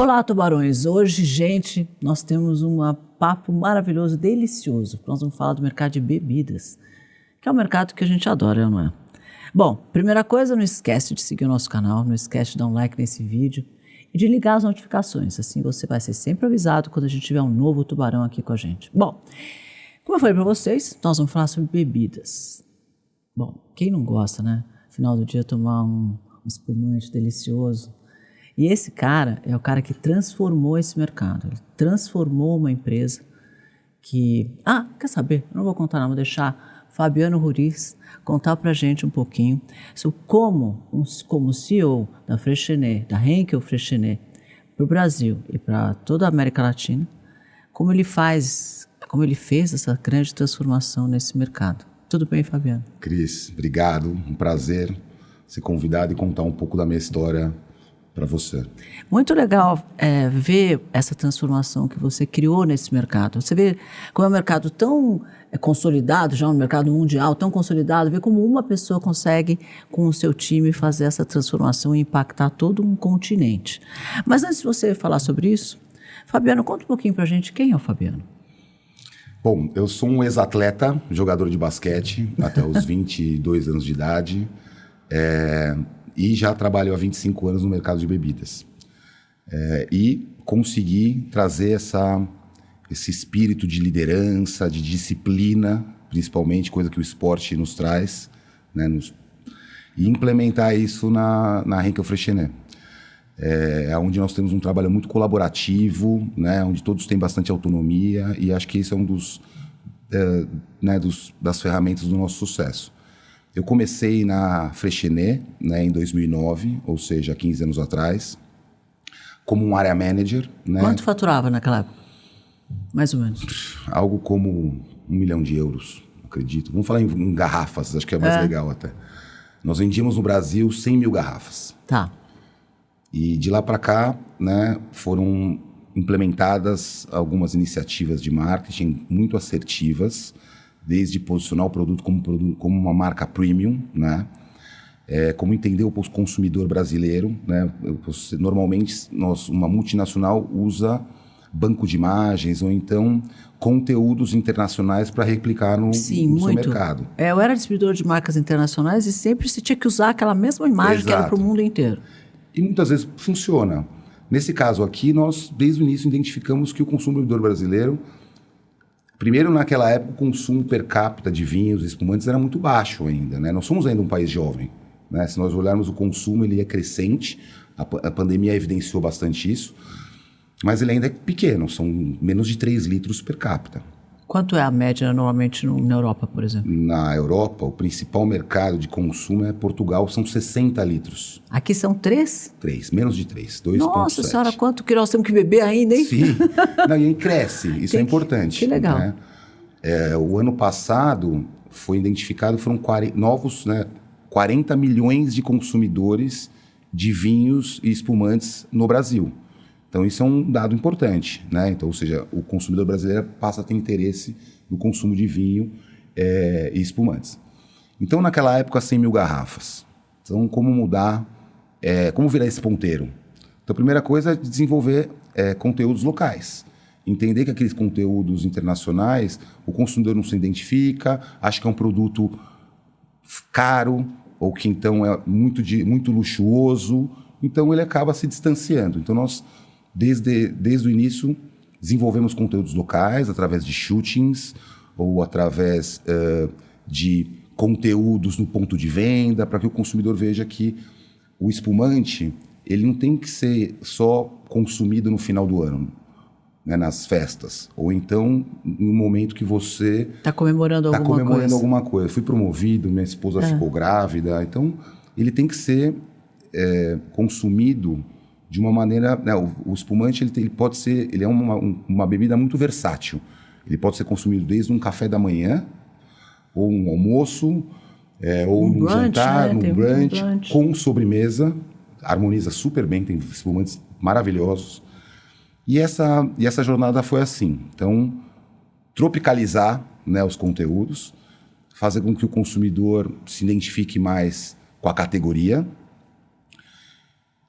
Olá, tubarões! Hoje, gente, nós temos um papo maravilhoso, delicioso. Nós vamos falar do mercado de bebidas, que é um mercado que a gente adora, não é? Bom, primeira coisa, não esquece de seguir o nosso canal, não esquece de dar um like nesse vídeo e de ligar as notificações. Assim você vai ser sempre avisado quando a gente tiver um novo tubarão aqui com a gente. Bom, como eu falei para vocês, nós vamos falar sobre bebidas. Bom, quem não gosta, né? Final do dia tomar um espumante delicioso. E esse cara é o cara que transformou esse mercado. Ele transformou uma empresa que... quer saber? Eu não vou contar não, vou deixar Fabiano Ruiz contar pra gente um pouquinho sobre como CEO da Freixenet, da Henkel Freixenet, para o Brasil e para toda a América Latina, como ele fez essa grande transformação nesse mercado. Tudo bem, Fabiano? Cris, obrigado. Um prazer ser convidado e contar um pouco da minha história para você. Muito legal ver essa transformação que você criou nesse mercado. Você vê como é um mercado tão consolidado, já um mercado mundial tão consolidado, ver como uma pessoa consegue, com o seu time, fazer essa transformação e impactar todo um continente. Mas antes de você falar sobre isso, Fabiano, conta um pouquinho para a gente quem é o Fabiano. Bom, eu sou um ex-atleta, jogador de basquete, até os 22 anos de idade, e já trabalho há 25 anos no mercado de bebidas. E consegui trazer esse espírito de liderança, de disciplina, principalmente, coisa que o esporte nos traz, né, e implementar isso na Henkel Freixenet. Onde nós temos um trabalho muito colaborativo, né, onde todos têm bastante autonomia, e acho que esse é um das ferramentas do nosso sucesso. Eu comecei na Freixenet, né, em 2009, ou seja, 15 anos atrás, como um area manager. Né? Quanto faturava naquela época? Mais ou menos. Algo como 1 milhão de euros, acredito. Vamos falar em garrafas, acho que é mais legal até. Nós vendíamos no Brasil 100 mil garrafas. Tá. E de lá para cá, né, foram implementadas algumas iniciativas de marketing muito assertivas, desde posicionar o produto como uma marca premium, né? Como entender o consumidor brasileiro, né? Normalmente, uma multinacional usa banco de imagens ou então conteúdos internacionais para replicar no seu mercado. Eu era distribuidor de marcas internacionais e sempre se tinha que usar aquela mesma imagem. Exato. Que era para o mundo inteiro. E muitas vezes funciona. Nesse caso aqui, nós, desde o início, identificamos que o consumidor brasileiro... Primeiro, naquela época, o consumo per capita de vinhos e espumantes era muito baixo ainda, né? Nós somos ainda um país jovem, né? Se nós olharmos o consumo, ele é crescente, a pandemia evidenciou bastante isso, mas ele ainda é pequeno, são menos de 3 litros per capita. Quanto é a média normalmente na Europa, por exemplo? Na Europa, o principal mercado de consumo é Portugal, são 60 litros. Aqui são 3? 3, menos de 3, 2,7. Nossa senhora, quanto que nós temos que beber ainda, hein? Sim, e aí cresce, isso é importante. Que legal. Né? O ano passado foi identificado, foram 40 milhões de consumidores de vinhos e espumantes no Brasil. Então, isso é um dado importante, né? Então, ou seja, o consumidor brasileiro passa a ter interesse no consumo de vinho e espumantes. Então, naquela época, 100 mil garrafas. Então, como mudar, como virar esse ponteiro? Então, a primeira coisa é desenvolver conteúdos locais. Entender que aqueles conteúdos internacionais, o consumidor não se identifica, acha que é um produto caro, ou que então é muito luxuoso, então ele acaba se distanciando. Então, nós... Desde o início, desenvolvemos conteúdos locais através de shootings ou através de conteúdos no ponto de venda, para que o consumidor veja que o espumante ele não tem que ser só consumido no final do ano, né, nas festas, ou então no momento que você está comemorando alguma coisa. Eu fui promovido, minha esposa ficou grávida, então ele tem que ser consumido de uma maneira... Né, o espumante ele é uma bebida muito versátil. Ele pode ser consumido desde um café da manhã, ou um almoço, ou um jantar, né? brunch, com sobremesa. Harmoniza super bem, tem espumantes maravilhosos. E essa jornada foi assim. Então, tropicalizar, né, os conteúdos, fazer com que o consumidor se identifique mais com a categoria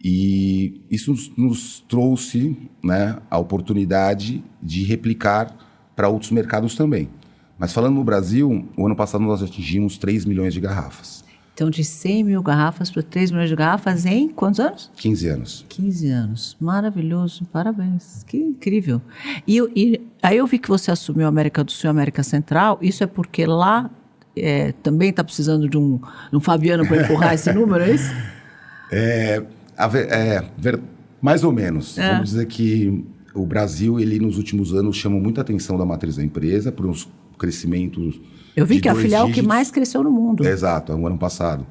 E isso nos trouxe, né, a oportunidade de replicar para outros mercados também. Mas falando no Brasil, o ano passado nós atingimos 3 milhões de garrafas. Então, de 100 mil garrafas para 3 milhões de garrafas em quantos anos? 15 anos. 15 anos. Maravilhoso. Parabéns. Que incrível. E aí eu vi que você assumiu a América do Sul e a América Central. Isso é porque lá também está precisando de um Fabiano para empurrar esse número, é isso? Mais ou menos. Vamos dizer que o Brasil, ele nos últimos anos chamou muita atenção da matriz da empresa por uns crescimentos. Eu vi que a filial dígitos. que mais cresceu no mundo. Exato, o ano passado.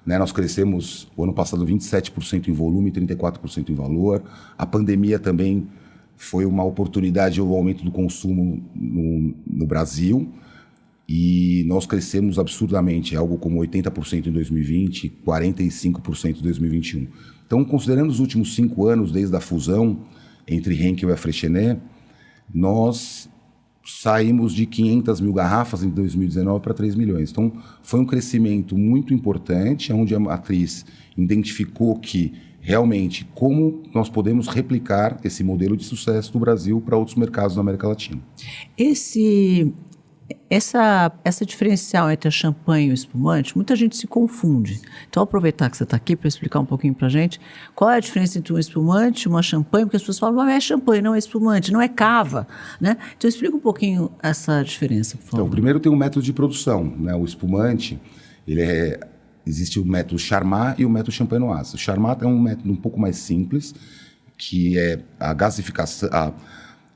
Né, nós crescemos, o ano passado, 27% em volume e 34% em valor. A pandemia também foi uma oportunidade, o aumento do consumo no Brasil. E nós crescemos absurdamente, algo como 80% em 2020, 45% em 2021. Então, considerando os últimos 5 anos, desde a fusão entre Henkel e a Freixenet, nós saímos de 500 mil garrafas em 2019 para 3 milhões. Então, foi um crescimento muito importante, onde a matriz identificou que, realmente, como nós podemos replicar esse modelo de sucesso do Brasil para outros mercados da América Latina. Essa diferencial entre a champanhe e o espumante, muita gente se confunde. Então, aproveitar que você está aqui para explicar um pouquinho para a gente qual é a diferença entre um espumante e uma champanhe, porque as pessoas falam, não é champanhe, não é espumante, não é cava, né? Então, explica um pouquinho essa diferença, por favor. Então, primeiro tem um método de produção, né? O espumante, existe o método Charmat e o método Champenoise. O Charmat é um método um pouco mais simples, que é a gasificação.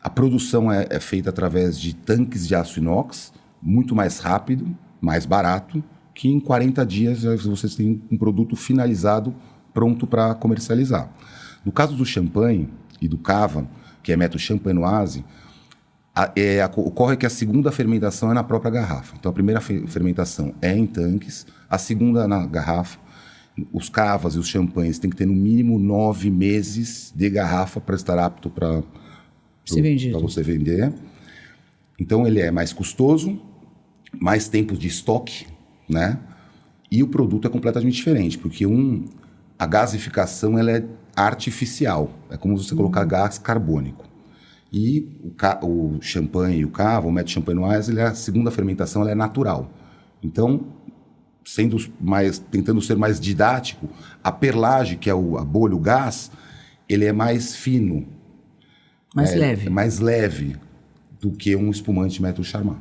A produção é feita através de tanques de aço inox, muito mais rápido, mais barato, que em 40 dias vocês têm um produto finalizado, pronto para comercializar. No caso do champanhe e do cava, que é método Champenoise, ocorre que a segunda fermentação é na própria garrafa. Então, a primeira fermentação é em tanques, a segunda na garrafa. Os cavas e os champanhes têm que ter no mínimo 9 meses de garrafa para estar apto para você vender. Então, ele é mais custoso, mais tempo de estoque, né? E o produto é completamente diferente, porque a gasificação ela é artificial. É como você colocar gás carbônico. E o champanhe e o cava, o método Champenoise, a segunda fermentação ela é natural. Então, tentando ser mais didático, a perlage, que é a bolha, o gás, ele é mais fino. Leve. É mais leve do que um espumante método Charmat.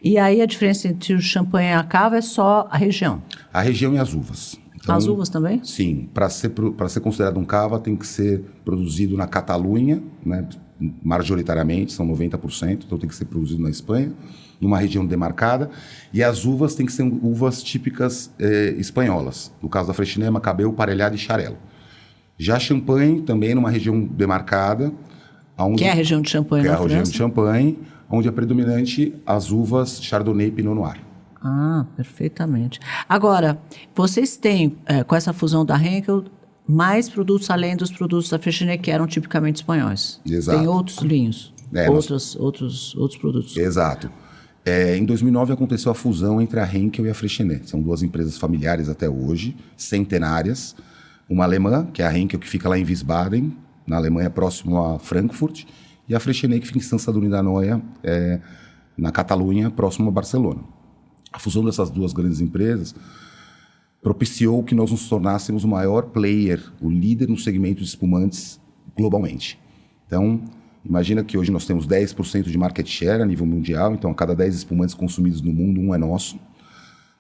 E aí a diferença entre o champanhe e a cava é só a região? A região e as uvas. Então, as uvas também? Sim. Para ser considerado um cava, tem que ser produzido na Catalunha, né, majoritariamente, são 90%, então tem que ser produzido na Espanha, numa região demarcada. E as uvas têm que ser uvas típicas espanholas. No caso da Freixenet, Macabeu, Parelhada e Xarel·lo. Já champanhe, também numa região demarcada, que é a região de Champagne na França? Que é a região de Champagne, onde é predominante as uvas Chardonnay e Pinot Noir. Ah, perfeitamente. Agora, vocês têm, com essa fusão da Henkel, mais produtos além dos produtos da Freixenet, que eram tipicamente espanhóis. Exato. Tem outros vinhos, outros produtos. Exato. Em 2009 aconteceu a fusão entre a Henkel e a Freixenet. São 2 empresas familiares até hoje, centenárias. Uma alemã, que é a Henkel, que fica lá em Wiesbaden, na Alemanha, próximo a Frankfurt, e a Freixenet, que fica em Santa Sadurní da Noia, na Catalunha, próximo a Barcelona. A fusão dessas 2 grandes empresas propiciou que nós nos tornássemos o maior player, o líder no segmento de espumantes globalmente. Então, imagina que hoje nós temos 10% de market share a nível mundial, então a cada 10 espumantes consumidos no mundo, 1 é nosso.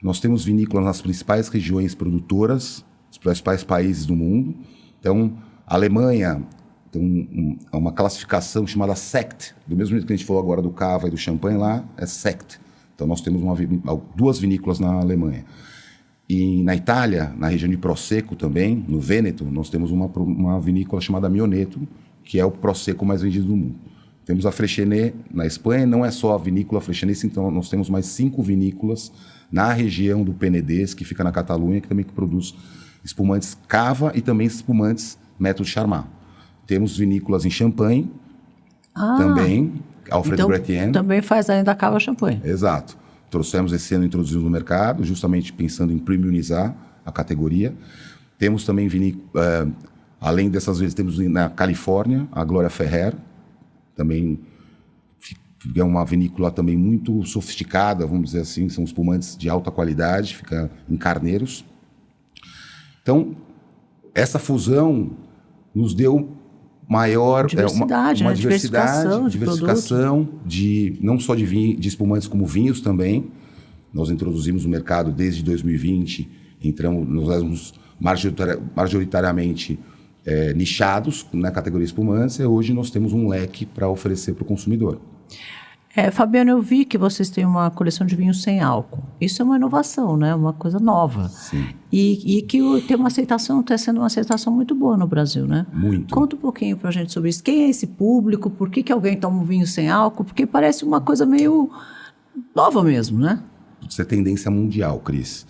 Nós temos vinícolas nas principais regiões produtoras, os principais países do mundo. Então, a Alemanha tem uma classificação chamada SECT, do mesmo jeito que a gente falou agora do cava e do champanhe, lá é SECT. Então nós temos 2 vinícolas na Alemanha. E na Itália, na região de Prosecco também, no Vêneto, nós temos uma vinícola chamada Mioneto, que é o Prosecco mais vendido do mundo. Temos a Freixenet na Espanha, não é só a vinícola Freixenet, então nós temos mais 5 vinícolas na região do Penedès, que fica na Catalunha, que também produz espumantes cava e também espumantes método Charmat. Temos vinícolas em Champagne, também, Alfred Bretienne. Também faz além da cava champanhe. Exato. Trouxemos esse ano, introduzimos no mercado, justamente pensando em premiumizar a categoria. Temos também Além dessas vezes, temos na Califórnia a Glória Ferrer, também é uma vinícola também muito sofisticada, vamos dizer assim, são espumantes de alta qualidade, fica em Carneiros. Então, essa fusão nos deu maior diversidade, uma né? diversificação não só de espumantes como vinhos também. Nós introduzimos no mercado desde 2020, nós éramos majoritariamente nichados na categoria espumantes, e hoje nós temos um leque para oferecer para o consumidor. Fabiano, eu vi que vocês têm uma coleção de vinhos sem álcool. Isso é uma inovação, né? Uma coisa nova. Sim. E que tem uma aceitação, está sendo uma aceitação muito boa no Brasil, né? Muito. Conta um pouquinho para a gente sobre isso. Quem é esse público? Por que alguém toma um vinho sem álcool? Porque parece uma coisa meio nova mesmo, né? Isso é tendência mundial, Cris.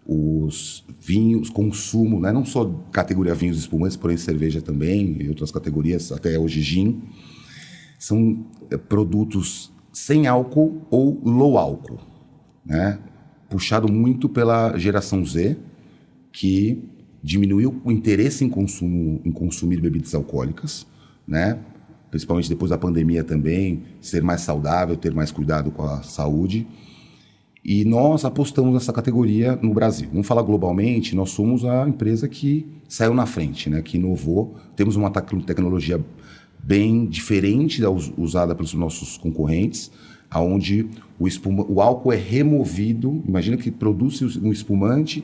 Os vinhos, consumo, né? Não só categoria vinhos e espumantes, porém cerveja também, e outras categorias, até hoje gin, são produtos sem álcool ou low álcool, né? Puxado muito pela geração Z, que diminuiu o interesse em consumir bebidas alcoólicas, né? Principalmente depois da pandemia também, ser mais saudável, ter mais cuidado com a saúde. E nós apostamos nessa categoria no Brasil. Vamos falar globalmente, nós somos a empresa que saiu na frente, né? Que inovou. Temos uma tecnologia bem diferente da usada pelos nossos concorrentes, onde o álcool é removido. Imagina que produz um espumante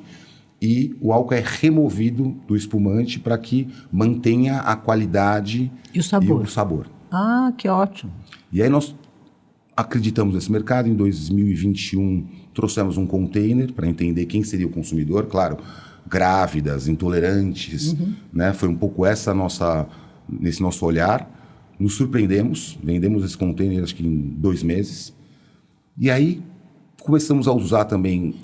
e o álcool é removido do espumante para que mantenha a qualidade e o sabor. Ah, que ótimo. E aí nós acreditamos nesse mercado. Em 2021 trouxemos um container para entender quem seria o consumidor. Claro, grávidas, intolerantes, né? Foi um pouco nesse nosso olhar. Nos surpreendemos, vendemos esse container acho que em 2 meses. E aí começamos a usar também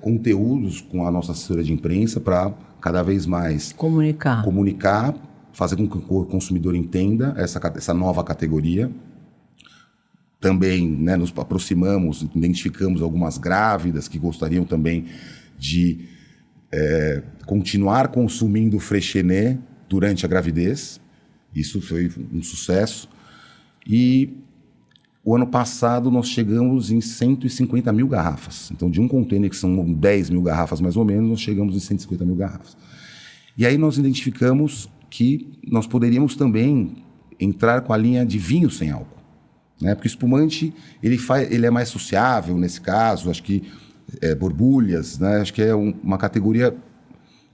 conteúdos com a nossa assessoria de imprensa para cada vez mais comunicar, fazer com que o consumidor entenda essa nova categoria. Também, né, nos aproximamos, identificamos algumas grávidas que gostariam também de continuar consumindo Freixenet durante a gravidez. Isso foi um sucesso. E o ano passado nós chegamos em 150 mil garrafas. Então, de um container que são 10 mil garrafas mais ou menos, nós chegamos em 150 mil garrafas. E aí nós identificamos que nós poderíamos também entrar com a linha de vinho sem álcool, né? Porque o espumante ele é mais sociável nesse caso, acho que borbulhas, né? Acho que é uma categoria,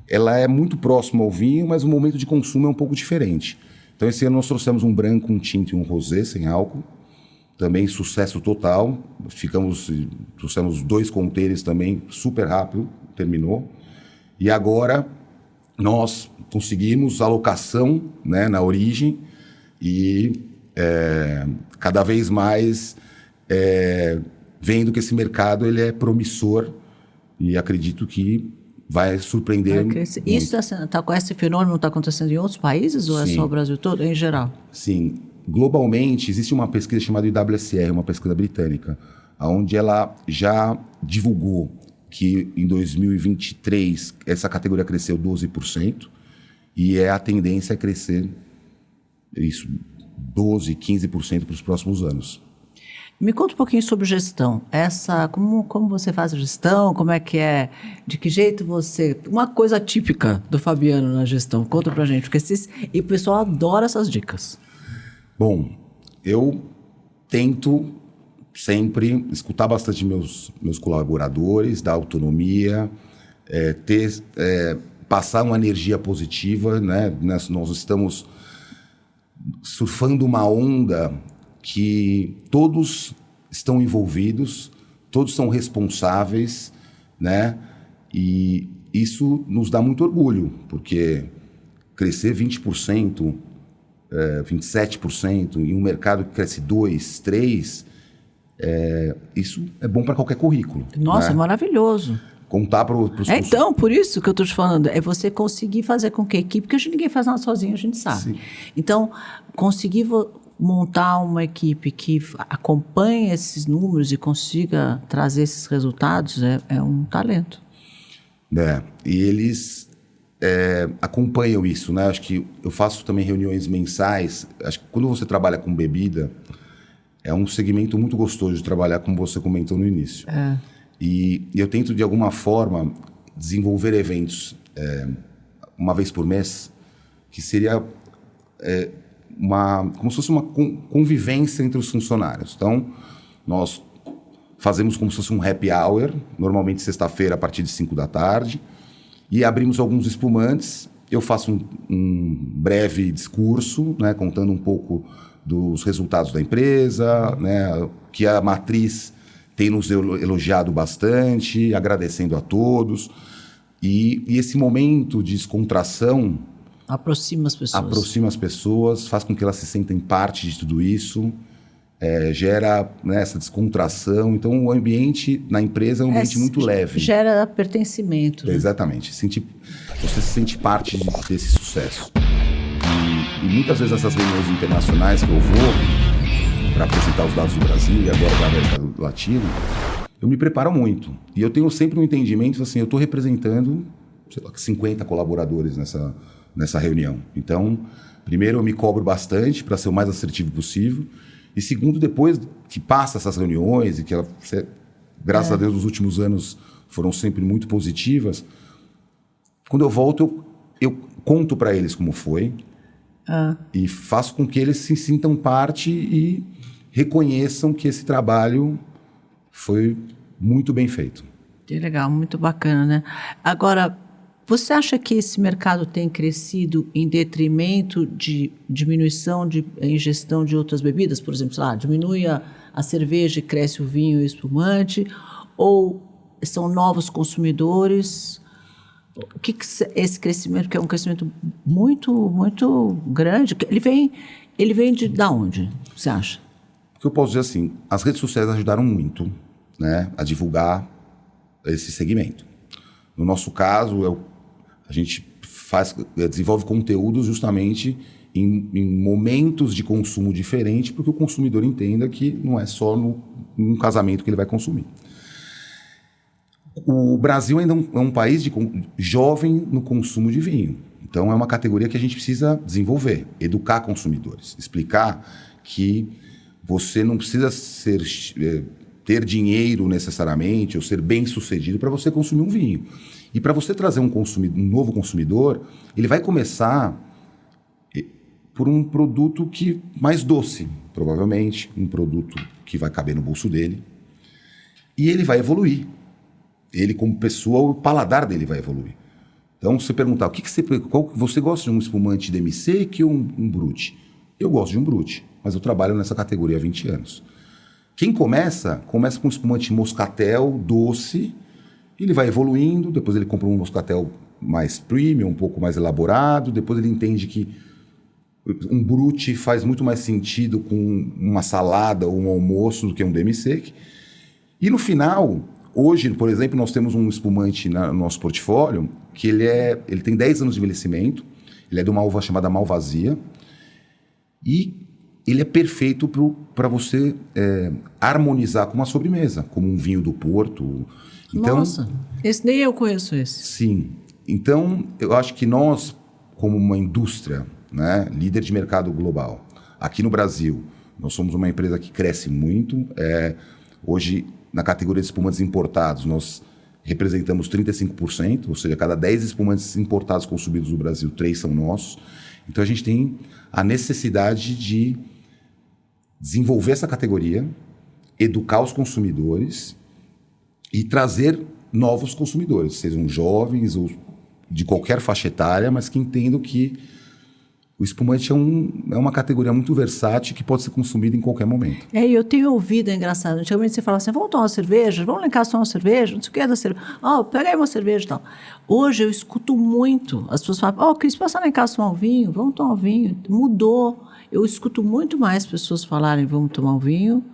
ela é muito próxima ao vinho, mas o momento de consumo é um pouco diferente. Então, esse ano nós trouxemos um branco, um tinto e um rosé sem álcool. Também sucesso total. Trouxemos 2 containers também, super rápido, terminou. E agora nós conseguimos alocação, né, na origem e cada vez mais vendo que esse mercado ele é promissor e acredito que vai surpreender muito. Isso esse fenômeno está acontecendo em outros países ou Sim. É só o Brasil todo, em geral? Sim. Globalmente, existe uma pesquisa chamada IWSR, uma pesquisa britânica, onde ela já divulgou que em 2023 essa categoria cresceu 12% e a tendência é crescer 12%, 15% para os próximos anos. Me conta um pouquinho sobre gestão. Como você faz a gestão? Como é que é? De que jeito você... Uma coisa típica do Fabiano na gestão. Conta pra gente. E o pessoal adora essas dicas. Bom, eu tento sempre escutar bastante meus colaboradores, dar autonomia, passar uma energia positiva, né? Nós estamos surfando uma onda que todos estão envolvidos, todos são responsáveis, né? E isso nos dá muito orgulho, porque crescer 20%, 27% em um mercado que cresce 2%, 3%, isso é bom para qualquer currículo. Nossa, né? é maravilhoso. Contar para os... Então, por isso que eu estou te falando, é você conseguir fazer com que a equipe, porque ninguém faz nada sozinho, a gente sabe. Sim. Então, conseguir montar uma equipe que acompanhe esses números e consiga trazer esses resultados é um talento. E eles acompanham isso, né? Acho que eu faço também reuniões mensais. Acho que quando você trabalha com bebida, é um segmento muito gostoso de trabalhar, como você comentou no início. E eu tento, de alguma forma, desenvolver eventos uma vez por mês, que seria como se fosse uma convivência entre os funcionários. Então, nós fazemos como se fosse um happy hour, normalmente sexta-feira a partir de 5 da tarde, e abrimos alguns espumantes. Eu faço um breve discurso, né, contando um pouco dos resultados da empresa, né, que a matriz tem nos elogiado bastante, agradecendo a todos. E esse momento de descontração Aproxima as pessoas. Aproxima as pessoas, faz com que elas se sentem parte de tudo isso, gera, né, essa descontração. Então, o ambiente na empresa é um ambiente muito leve. Gera pertencimento. Né? Exatamente. Você se sente parte desse sucesso. E muitas vezes essas reuniões internacionais que eu vou para apresentar os dados do Brasil e agora da América Latina, eu me preparo muito. E eu tenho sempre um entendimento, assim, eu estou representando, sei lá, 50 colaboradores nessa reunião. Então, primeiro eu me cobro bastante para ser o mais assertivo possível. E segundo, depois que passa essas reuniões e que graças a Deus, os últimos anos foram sempre muito positivas, quando eu volto, eu conto para eles como foi e faço com que eles se sintam parte e reconheçam que esse trabalho foi muito bem feito. Que legal, muito bacana, né? Agora, você acha que esse mercado tem crescido em detrimento de diminuição de ingestão de outras bebidas? Por exemplo, sei lá, diminui a cerveja e cresce o vinho e o espumante? Ou são novos consumidores? O que esse crescimento, que é um crescimento muito, muito grande, ele vem da onde, você acha? O que eu posso dizer assim, as redes sociais ajudaram muito, né, a divulgar esse segmento. No nosso caso, a gente desenvolve conteúdos justamente em momentos de consumo diferente, porque o consumidor entenda que não é só num casamento que ele vai consumir. O Brasil ainda é um país jovem no consumo de vinho. Então, é uma categoria que a gente precisa desenvolver, educar consumidores, explicar que você não precisa ter dinheiro necessariamente ou ser bem-sucedido para você consumir um vinho. E para você trazer um novo consumidor, ele vai começar por um produto mais doce, provavelmente, um produto que vai caber no bolso dele. E ele vai evoluir. Ele, como pessoa, o paladar dele vai evoluir. Então, você perguntar, você gosta de um espumante demi-sec ou um brut? Eu gosto de um brut, mas eu trabalho nessa categoria há 20 anos. Quem começa com um espumante moscatel doce, ele vai evoluindo, depois ele compra um moscatel mais premium, um pouco mais elaborado, depois ele entende que um brut faz muito mais sentido com uma salada ou um almoço do que um demi-sec. E no final, hoje, por exemplo, nós temos um espumante no nosso portfólio que ele tem 10 anos de envelhecimento, ele é de uma uva chamada Malvasia, e ele é perfeito para você harmonizar com uma sobremesa, como um vinho do Porto. Então, nossa, nem eu conheço esse. Sim. Então, eu acho que nós, como uma indústria, né, líder de mercado global, aqui no Brasil, nós somos uma empresa que cresce muito. Hoje, na categoria de espumantes importados, nós representamos 35%, ou seja, cada 10 espumantes importados consumidos no Brasil, 3 são nossos. Então, a gente tem a necessidade de desenvolver essa categoria, educar os consumidores e trazer novos consumidores, sejam jovens ou de qualquer faixa etária, mas que entendam que o espumante é uma categoria muito versátil que pode ser consumida em qualquer momento. Eu tenho ouvido, é engraçado, antigamente você falava assim, vamos tomar uma cerveja, vamos lá em casa tomar uma cerveja, não sei o que é da cerveja, pega aí uma cerveja e tal. Hoje eu escuto muito, as pessoas falam, Cris, passa lá em casa tomar um vinho, vamos tomar um vinho. Mudou, eu escuto muito mais pessoas falarem vamos tomar um vinho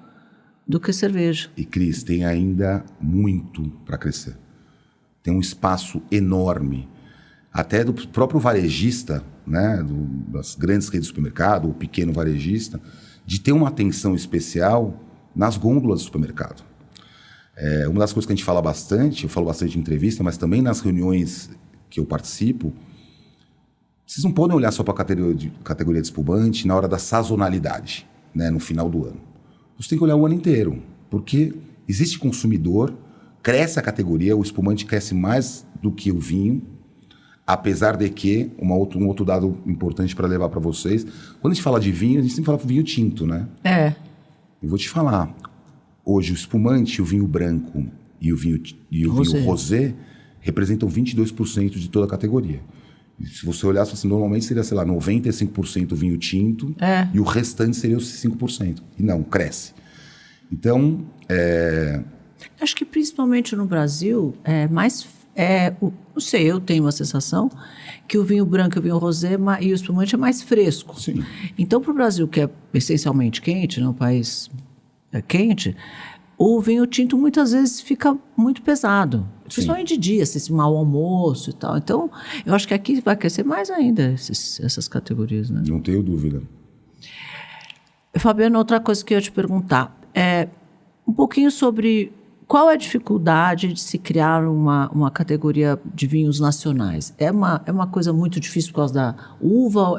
do que cerveja. E Cris, tem ainda muito para crescer. Tem um espaço enorme, até do próprio varejista, né, das grandes redes de supermercado, o pequeno varejista, de ter uma atenção especial nas gôndolas do supermercado. Uma das coisas que a gente fala bastante, eu falo bastante em entrevista, mas também nas reuniões que eu participo, Vocês não podem olhar só para a categoria de espumante na hora da sazonalidade, né, no final do ano. Você tem que olhar o ano inteiro, porque existe consumidor, cresce a categoria, o espumante cresce mais do que o vinho, apesar de que, um outro dado importante para levar para vocês, quando a gente fala de vinho, a gente sempre fala vinho tinto, né? Eu vou te falar, hoje o espumante, o vinho branco e o vinho rosé representam 22% de toda a categoria. E se você olhar, assim, normalmente seria, sei lá, 95% vinho tinto e o restante seria os 5%. E não, cresce. Então, Acho que principalmente no Brasil, não sei, eu tenho uma sensação que o vinho branco e o vinho rosé e o espumante é mais fresco. Sim. Então, para o Brasil, que é essencialmente quente, né, um país quente, o vinho tinto muitas vezes fica muito pesado. Principalmente de dia, esse mau almoço e tal. Então, eu acho que aqui vai crescer mais ainda essas categorias, né? Não tenho dúvida. Fabiano, outra coisa que eu ia te perguntar é um pouquinho sobre qual é a dificuldade de se criar uma categoria de vinhos nacionais. É uma coisa muito difícil por causa da uva?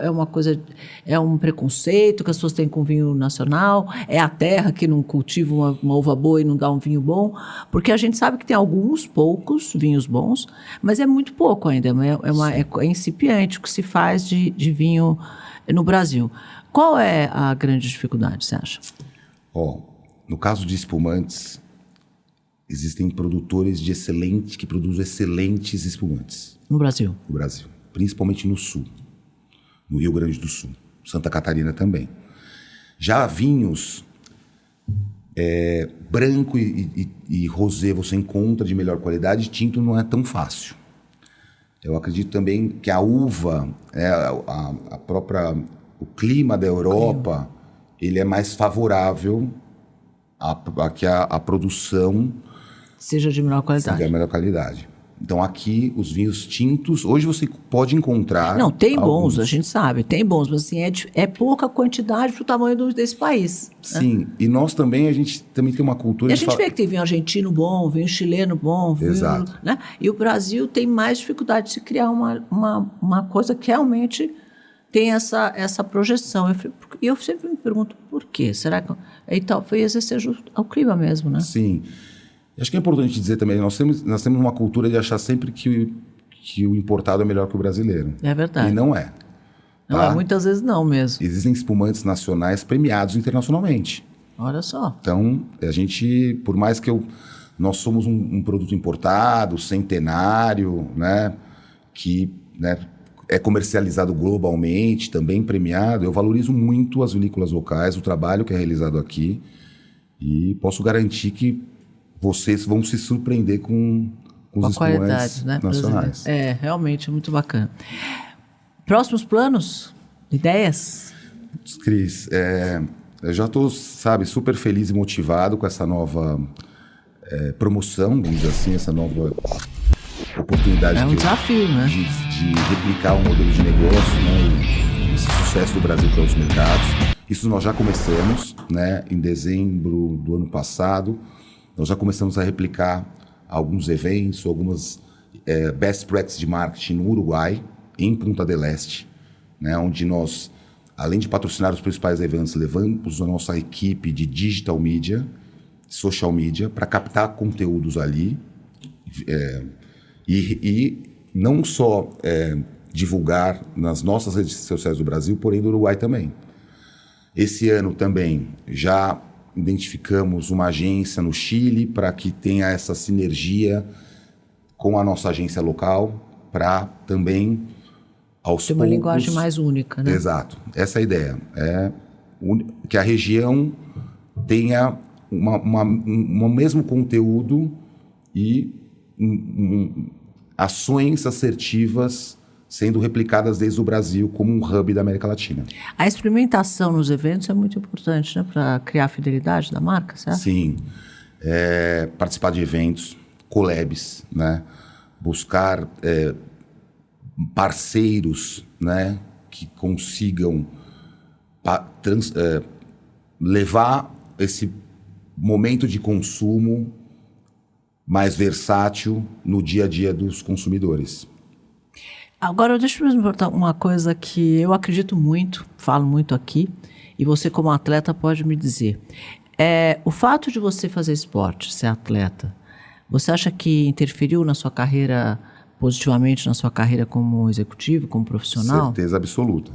É um preconceito que as pessoas têm com vinho nacional? É a terra que não cultiva uma uva boa e não dá um vinho bom? Porque a gente sabe que tem alguns poucos vinhos bons, mas é muito pouco ainda. É incipiente o que se faz de vinho no Brasil. Qual é a grande dificuldade, você acha? No caso de espumantes, existem produtores que produzem excelentes espumantes. No Brasil? No Brasil. Principalmente no Sul. No Rio Grande do Sul. Santa Catarina também. Já vinhos branco e rosé você encontra de melhor qualidade, tinto não é tão fácil. Eu acredito também que a uva, o clima da Europa, ele é mais favorável a que a produção seja de melhor qualidade. Seja de melhor qualidade. Então aqui os vinhos tintos, hoje você pode encontrar... Não, tem alguns. bons, a gente sabe, tem bons, mas assim, é pouca quantidade para o tamanho desse país. Sim, né? E nós também, a gente também tem uma cultura... E a gente vê que tem vinho argentino bom, vinho chileno bom, vinho, exato. Né? E o Brasil tem mais dificuldade de se criar uma coisa que realmente tem essa projeção. E eu sempre me pergunto por quê? Será que... E talvez esse seja o clima mesmo, né? Sim. Acho que é importante dizer também, nós temos uma cultura de achar sempre que o importado é melhor que o brasileiro. É verdade. E não é. Não é, muitas vezes não mesmo. Existem espumantes nacionais premiados internacionalmente. Olha só. Então, a gente, por mais que nós somos um produto importado, centenário, né, que, né, é comercializado globalmente, também premiado, eu valorizo muito as vinícolas locais, o trabalho que é realizado aqui, e posso garantir que vocês vão se surpreender com os espumantes, né, nacionais. Realmente, é muito bacana. Próximos planos? Ideias? Cris, eu já estou, super feliz e motivado com essa nova promoção, vamos dizer assim, essa nova oportunidade desafio, né? de replicar o modelo de negócio, né, esse sucesso do Brasil para os mercados. Isso nós já começamos, né, em dezembro do ano passado. Nós já começamos a replicar alguns eventos, algumas best practices de marketing no Uruguai, em Punta del Este, né, onde nós, além de patrocinar os principais eventos, levamos a nossa equipe de digital media, social media, para captar conteúdos ali e não só divulgar nas nossas redes sociais do Brasil, porém do Uruguai também. Esse ano também já identificamos uma agência no Chile para que tenha essa sinergia com a nossa agência local para também, aos poucos... Tem uma linguagem mais única, né? Exato. Essa é a ideia. Que a região tenha um mesmo conteúdo e ações assertivas sendo replicadas desde o Brasil como um hub da América Latina. A experimentação nos eventos é muito importante, né, para criar a fidelidade da marca, certo? Sim. Participar de eventos, collabs, né? Buscar parceiros, né, que consigam levar esse momento de consumo mais versátil no dia a dia dos consumidores. Agora, deixa eu me perguntar uma coisa que eu acredito muito, falo muito aqui, e você como atleta pode me dizer. O fato de você fazer esporte, ser atleta, você acha que interferiu na sua carreira, positivamente na sua carreira como executivo, como profissional? Certeza absoluta.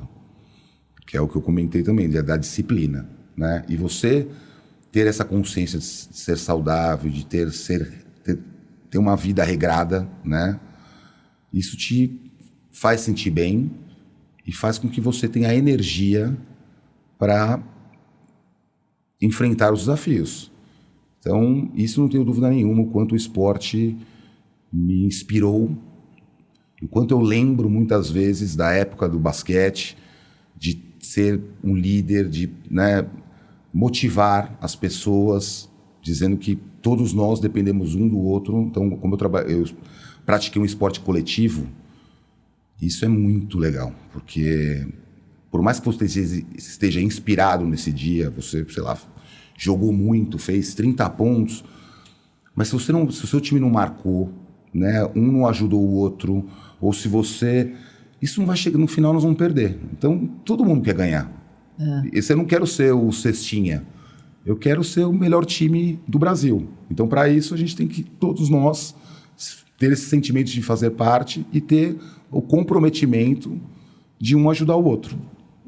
Que é o que eu comentei também, da disciplina, né? E você ter essa consciência de ser saudável, de ter uma vida regrada, né? Isso te faz sentir bem e faz com que você tenha energia para enfrentar os desafios. Então, isso não tenho dúvida nenhuma, o quanto o esporte me inspirou, o quanto eu lembro muitas vezes da época do basquete, de ser um líder, de, né, motivar as pessoas, dizendo que todos nós dependemos um do outro. Então, como eu pratiquei um esporte coletivo, isso é muito legal, porque por mais que você esteja inspirado nesse dia, você, sei lá, jogou muito, fez 30 pontos, mas se o seu time não marcou, né, um não ajudou o outro, ou se você... Isso não vai chegar, no final nós vamos perder. Então, todo mundo quer ganhar. Eu não quero ser o cestinha. Eu quero ser o melhor time do Brasil. Então, para isso, a gente tem que, todos nós, ter esse sentimento de fazer parte e ter o comprometimento de um ajudar o outro.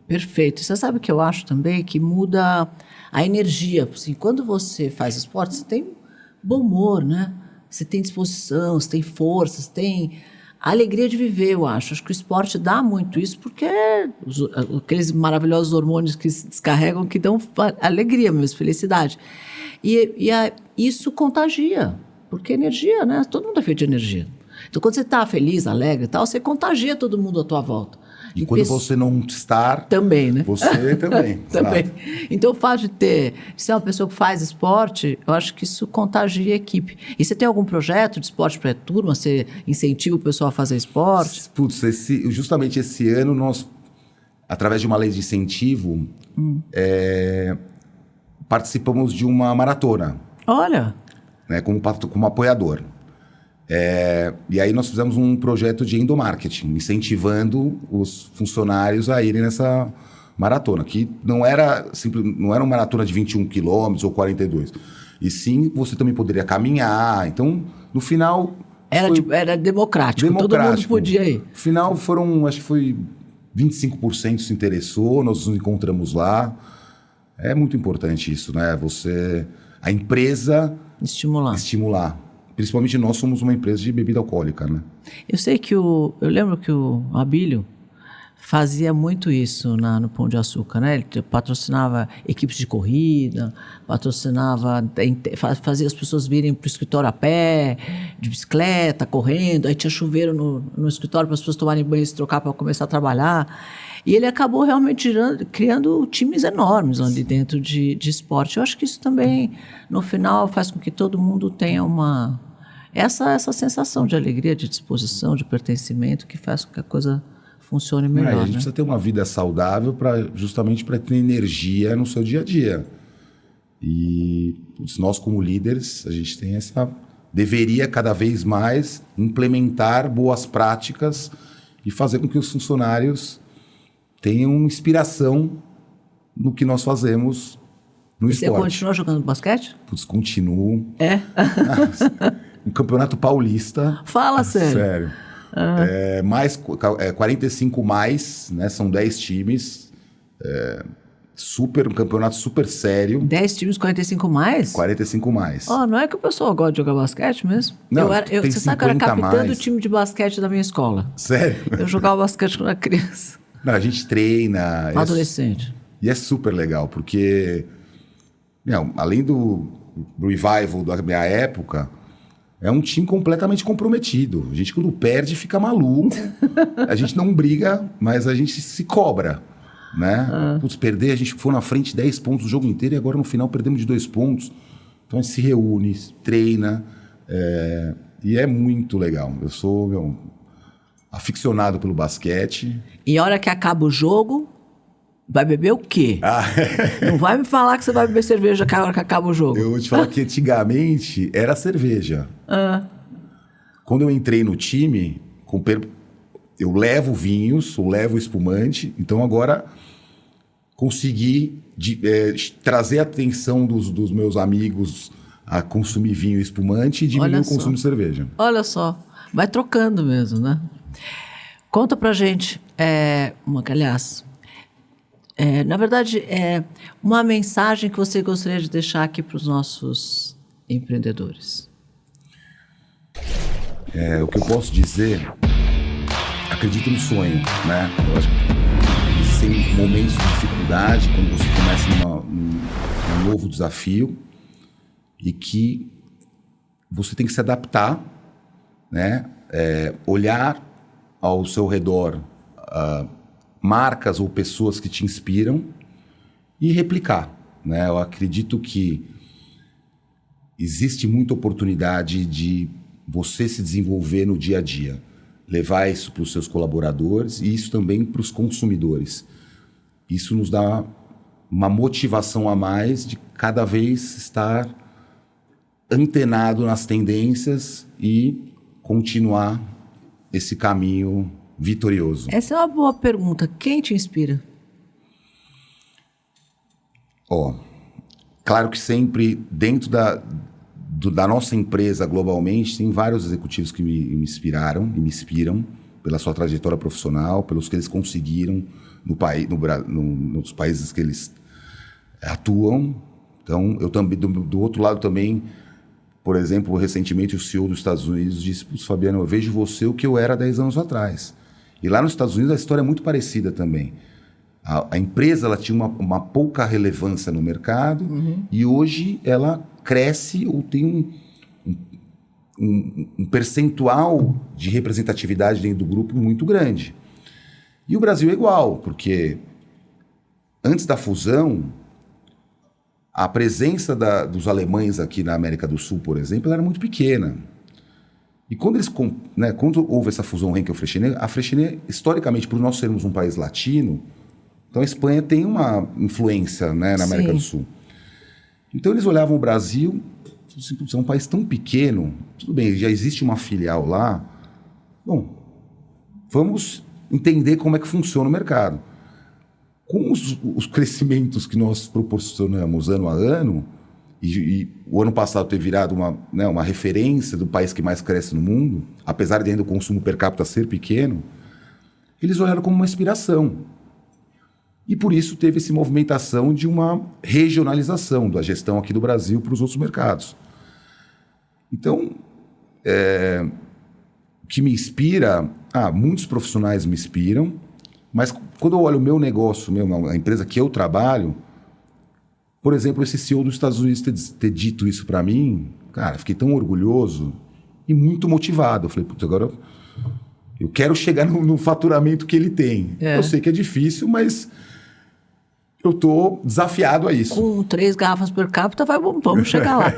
Perfeito. Você sabe o que eu acho também? Que muda a energia. Assim, quando você faz esporte, você tem bom humor, né? Você tem disposição, você tem força, você tem a alegria de viver, eu acho. Acho que o esporte dá muito isso, porque aqueles maravilhosos hormônios que se descarregam, que dão alegria mesmo, felicidade. Isso contagia, porque energia, né? Todo mundo é feito de energia. Então, quando você está feliz, alegre e tal, você contagia todo mundo à tua volta. E quando você não estar... Também, né? Você também. Também. Então, o fato de ser uma pessoa que faz esporte, eu acho que isso contagia a equipe. E você tem algum projeto de esporte para a turma? Você incentiva o pessoal a fazer esporte? Putz, justamente esse ano nós, através de uma lei de incentivo, participamos de uma maratona. Olha! Né, como apoiador. E aí nós fizemos um projeto de endomarketing, incentivando os funcionários a irem nessa maratona, que não era uma maratona de 21 quilômetros ou 42. E sim, você também poderia caminhar. Então, no final... Era democrático, todo mundo podia ir. No final acho que foi 25% se interessou, nós nos encontramos lá. É muito importante isso, né? A empresa... Estimular. Principalmente nós somos uma empresa de bebida alcoólica, né? Eu sei que eu lembro que o Abílio fazia muito isso no Pão de Açúcar, né? Ele patrocinava equipes de corrida, fazia as pessoas virem para o escritório a pé, de bicicleta, correndo, aí tinha chuveiro no escritório para as pessoas tomarem banho e se trocar para começar a trabalhar. E ele acabou realmente criando times enormes ali dentro de esporte. Eu acho que isso também, no final, faz com que todo mundo tenha essa sensação de alegria, de disposição, de pertencimento, que faz com que a coisa funcione melhor. A gente precisa ter uma vida saudável justamente para ter energia no seu dia a dia. E nós, como líderes, a gente tem deveria cada vez mais implementar boas práticas e fazer com que os funcionários tenham inspiração no que nós fazemos no esporte. Você continua jogando basquete? Putz, continuo. Um campeonato paulista. Fala sério. Sério. 45 mais, né? São 10 times. Um campeonato super sério. 10 times, 45 mais? 45 mais. Não é que o pessoal gosta de jogar basquete mesmo? Não, você sabe que eu era capitã do time de basquete da minha escola. Sério? Eu jogava basquete quando era criança. Não, a gente treina. Adolescente. E é super legal, porque além do revival da minha época, é um time completamente comprometido. A gente, quando perde, fica maluco. A gente não briga, mas a gente se cobra, né? Putz, perder, a gente foi na frente 10 pontos o jogo inteiro e agora no final perdemos de 2 pontos. Então a gente se reúne, treina, e é muito legal. Eu sou aficionado pelo basquete. E a hora que acaba o jogo, vai beber o quê? Não vai me falar que você vai beber cerveja a hora que acaba o jogo. Eu vou te falar que antigamente era cerveja. Quando eu entrei no time, eu levo vinhos, eu levo espumante, então agora consegui trazer a atenção dos meus amigos a consumir vinho e espumante e diminuir o consumo de cerveja. Olha só, vai trocando mesmo, né? Conta pra gente, aliás, na verdade, uma mensagem que você gostaria de deixar aqui para os nossos empreendedores. O que eu posso dizer, acredito no sonho, né? Eu acho que existem momentos de dificuldade quando você começa um novo desafio e que você tem que se adaptar, né? Olhar ao seu redor marcas ou pessoas que te inspiram e replicar, né? Eu acredito que existe muita oportunidade de você se desenvolver no dia a dia, levar isso para os seus colaboradores e isso também para os consumidores. Isso nos dá uma motivação a mais de cada vez estar antenado nas tendências e continuar esse caminho vitorioso. Essa é uma boa pergunta. Quem te inspira? Claro que sempre dentro da nossa empresa globalmente tem vários executivos que me inspiraram e me inspiram pela sua trajetória profissional, pelos que eles conseguiram nos países que eles atuam. Então, eu também do outro lado também, por exemplo, recentemente o CEO dos Estados Unidos disse: Fabiano, eu vejo você o que eu era 10 anos atrás. E lá nos Estados Unidos a história é muito parecida também. A empresa ela tinha uma pouca relevância no mercado e hoje ela cresce ou tem um percentual de representatividade dentro do grupo muito grande. E o Brasil é igual, porque antes da fusão, a presença dos alemães aqui na América do Sul, por exemplo, ela era muito pequena. E quando houve essa fusão Henkel-Freixenet, a Freixenet, historicamente, por nós sermos um país latino, então a Espanha tem uma influência, né, na América do Sul. Então eles olhavam o Brasil, é um país tão pequeno, tudo bem, já existe uma filial lá, bom, vamos entender como é que funciona o mercado. Com os crescimentos que nós proporcionamos ano a ano, e o ano passado ter virado uma referência do país que mais cresce no mundo, apesar de ainda o consumo per capita ser pequeno, eles olharam como uma inspiração. E por isso teve essa movimentação de uma regionalização da gestão aqui do Brasil para os outros mercados. Então, o que me inspira, muitos profissionais me inspiram, mas quando eu olho o meu negócio, a empresa que eu trabalho, por exemplo, esse CEO dos Estados Unidos ter dito isso para mim, cara, fiquei tão orgulhoso e muito motivado. Eu falei, putz, agora eu quero chegar no faturamento que ele tem. Eu sei que é difícil, mas eu estou desafiado a isso. Com 3 garrafas por capita, vamos chegar lá.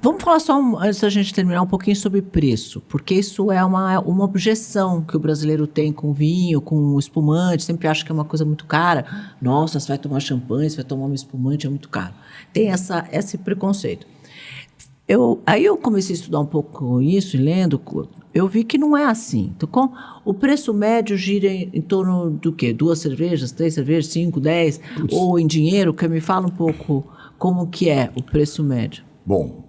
Vamos falar só, antes da gente terminar, um pouquinho sobre preço, porque isso é uma objeção que o brasileiro tem com vinho, com espumante, sempre acha que é uma coisa muito cara. Nossa, você vai tomar champanhe, você vai tomar um espumante, é muito caro. Tem esse preconceito. Aí eu comecei a estudar um pouco isso, e lendo, eu vi que não é assim. Então, o preço médio gira em torno do quê? 2 cervejas, 3 cervejas, 5, 10? Putz. Ou em dinheiro? Que me fala um pouco como que é o preço médio. Bom,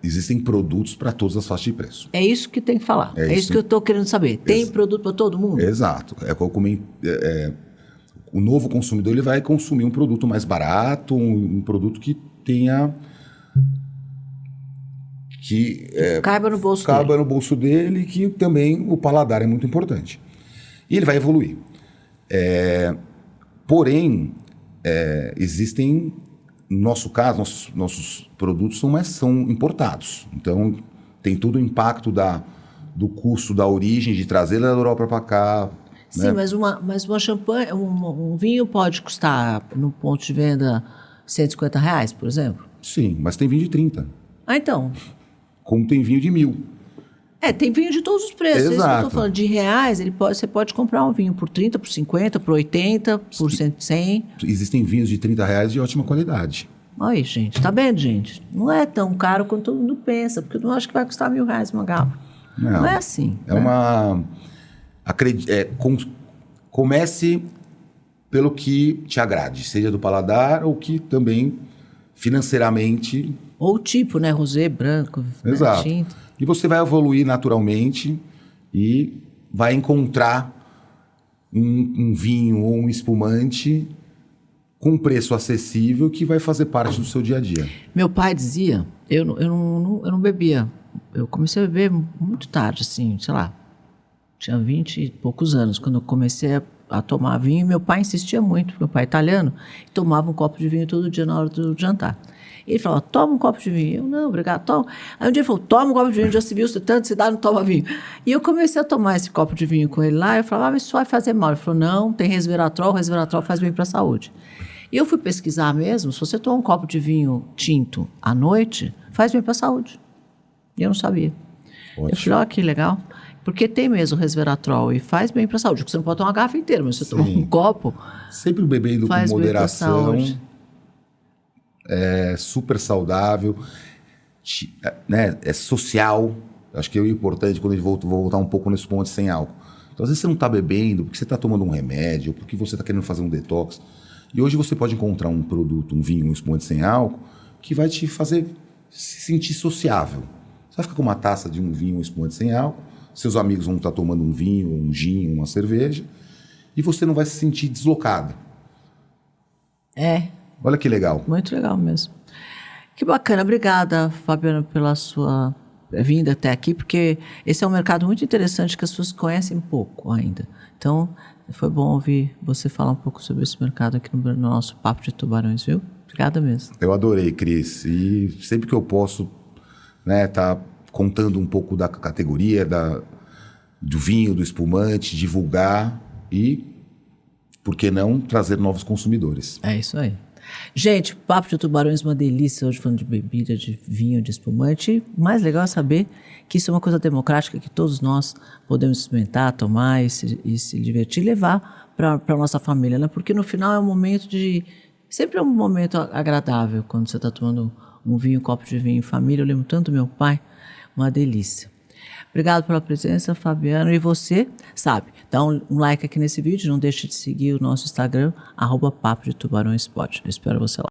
existem produtos para todas as faixas de preço. É isso que tem que falar. É isso que eu estou querendo saber. Tem produto para todo mundo? Exato. O novo consumidor ele vai consumir um produto mais barato, um produto que tenha... caiba no bolso dele. No bolso dele, que também o paladar é muito importante. E ele vai evoluir. Porém, existem, no nosso caso, nossos produtos são importados. Então, tem todo o impacto do custo da origem, de trazer da Europa para cá. Sim, né? mas uma champanhe, um vinho pode custar, no ponto de venda, R$150, por exemplo? Sim, mas tem vinho de 30. Então... Como tem vinho de 1.000. Tem vinho de todos os preços. Exato. Isso que eu estou falando. De reais, você pode comprar um vinho por 30, por 50, por 80, por 100. Existem vinhos de R$30 de ótima qualidade. Aí, gente. Tá vendo, gente? Não é tão caro quanto todo mundo pensa, porque eu não acho que vai custar R$1.000 uma garrafa. Não é assim. comece pelo que te agrade, seja do paladar ou que também financeiramente. Ou tipo, né? Rosé, branco, Exato. tinto. E você vai evoluir naturalmente e vai encontrar um vinho ou um espumante com preço acessível que vai fazer parte do seu dia a dia. Meu pai dizia, eu não bebia. Eu comecei a beber muito tarde, assim, sei lá. Tinha 20 e poucos anos quando eu comecei a tomar vinho. E meu pai insistia muito, porque meu pai é italiano, e tomava um copo de vinho todo dia na hora do jantar. Ele falava, toma um copo de vinho. Eu, não, obrigado, toma. Aí um dia ele falou, toma um copo de vinho, já se viu, tanto se dá, não toma vinho. E eu comecei a tomar esse copo de vinho com ele lá, eu falava, mas isso vai fazer mal. Ele falou, não, tem resveratrol faz bem para a saúde. E eu fui pesquisar mesmo, se você toma um copo de vinho tinto à noite, faz bem para a saúde. E eu não sabia. Ótimo. Eu falei, ó, que legal. Porque tem mesmo resveratrol e faz bem para a saúde. Porque você não pode tomar uma garrafa inteira, mas você toma um copo, sempre bebendo com faz bem pra moderação. saúde. É super saudável, né? É social. Acho que é o importante quando a gente vou voltar um pouco nesse ponto sem álcool. Então, às vezes você não está bebendo porque você está tomando um remédio, ou porque você está querendo fazer um detox. E hoje você pode encontrar um produto, um vinho, um espumante sem álcool, que vai te fazer se sentir sociável. Você vai ficar com uma taça de um vinho, um espumante sem álcool, seus amigos vão estar tomando um vinho, um gin, uma cerveja, e você não vai se sentir deslocado. É, Olha que legal. muito legal mesmo. Que bacana. Obrigada, Fabiano, pela sua vinda até aqui, porque esse é um mercado muito interessante que as pessoas conhecem pouco ainda. Então, foi bom ouvir você falar um pouco sobre esse mercado aqui no nosso Papo de Tubarões, viu? Obrigada mesmo. Eu adorei, Cris. E sempre que eu posso, né, tá contando um pouco da categoria, do vinho, do espumante, divulgar e, por que não, trazer novos consumidores. É isso aí. Gente, Papo de Tubarões, uma delícia hoje falando de bebida, de vinho, de espumante. O mais legal é saber que isso é uma coisa democrática que todos nós podemos experimentar, tomar e se divertir e levar para a nossa família, né? Porque no final é um momento sempre é um momento agradável quando você está tomando um vinho, um copo de vinho em família. Eu lembro tanto do meu pai, uma delícia. Obrigado pela presença, Fabiano. E você, sabe, dá um like aqui nesse vídeo, não deixe de seguir o nosso Instagram, @Papo de Tubarões Pod. Eu espero você lá.